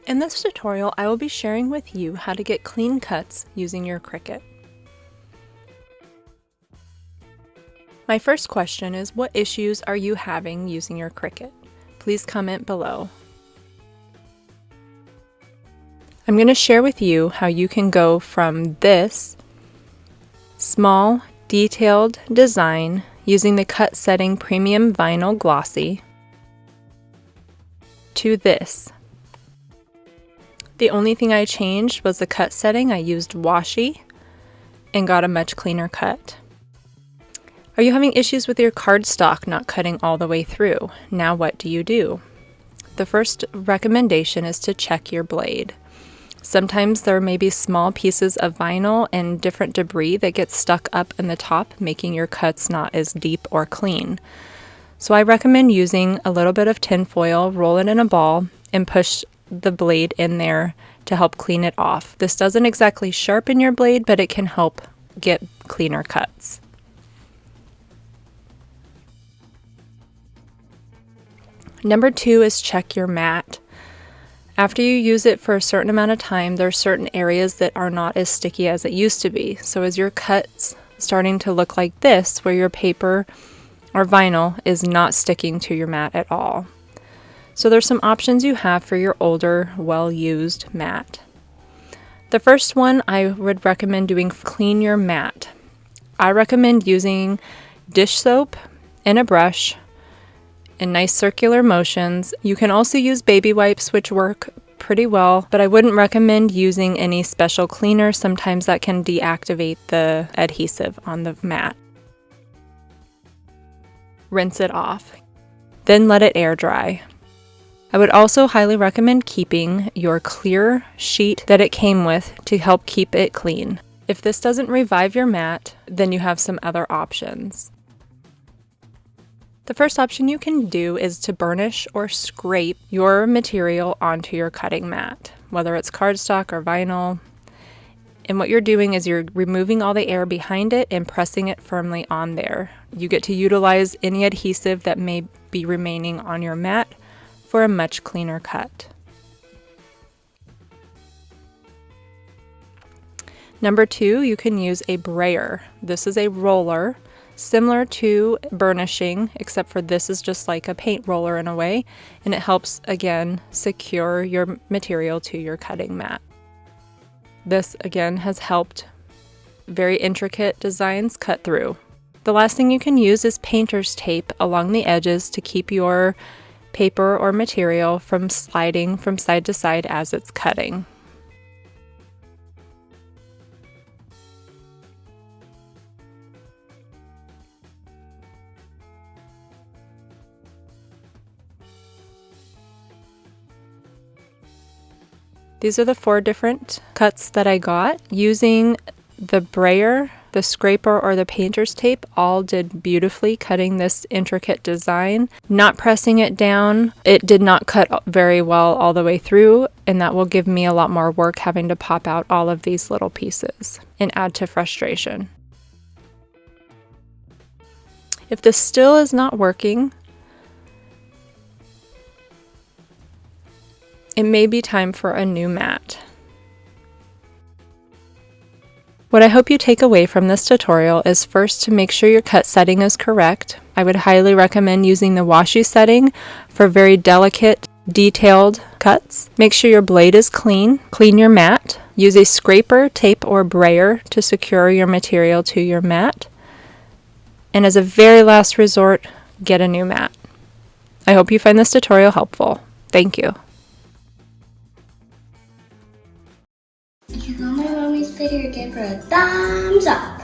In this tutorial, I will be sharing with you how to get clean cuts using your Cricut. My first question is, what issues are you having using your Cricut? Please comment below. I'm going to share with you how you can go from this small, detailed design using the Cut Setting Premium Vinyl Glossy to this. The only thing I changed was the cut setting. I used washi and got a much cleaner cut. Are you having issues with your cardstock not cutting all the way through? Now what do you do? The first recommendation is to check your blade. Sometimes there may be small pieces of vinyl and different debris that get stuck up in the top, making your cuts not as deep or clean. So I recommend using a little bit of tinfoil, roll it in a ball, and push the blade in there to help clean it off. This doesn't exactly sharpen your blade, but it can help get cleaner cuts. Number 2 is check your mat. After you use it for a certain amount of time, there are certain areas that are not as sticky as it used to be. So as your cut's starting to look like this, where your paper or vinyl is not sticking to your mat at all. So there's some options you have for your older, well-used mat. The first one I would recommend doing, clean your mat. I recommend using dish soap and a brush in nice circular motions. You can also use baby wipes, which work pretty well, but I wouldn't recommend using any special cleaner. Sometimes that can deactivate the adhesive on the mat. Rinse it off. Then let it air dry. I would also highly recommend keeping your clear sheet that it came with to help keep it clean. If this doesn't revive your mat, then you have some other options. The first option you can do is to burnish or scrape your material onto your cutting mat, whether it's cardstock or vinyl. And what you're doing is you're removing all the air behind it and pressing it firmly on there. You get to utilize any adhesive that may be remaining on your mat for a much cleaner cut. Number 2, you can use a brayer. This is a roller similar to burnishing, except for this is just like a paint roller in a way, and it helps again secure your material to your cutting mat. This again has helped very intricate designs cut through. The last thing you can use is painter's tape along the edges to keep your paper or material from sliding from side to side as it's cutting. These are the 4 different cuts that I got. Using the brayer, the scraper, or the painter's tape all did beautifully cutting this intricate design. Not pressing it down, it did not cut very well all the way through, and that will give me a lot more work having to pop out all of these little pieces and add to frustration. If this still is not working, it may be time for a new mat. What I hope you take away from this tutorial is first to make sure your cut setting is correct. I would highly recommend using the washi setting for very delicate, detailed cuts. Make sure your blade is clean. Clean your mat. Use a scraper, tape, or brayer to secure your material to your mat. And as a very last resort, get a new mat. I hope you find this tutorial helpful. Thank you. If you got my mommy's video, give her a thumbs up.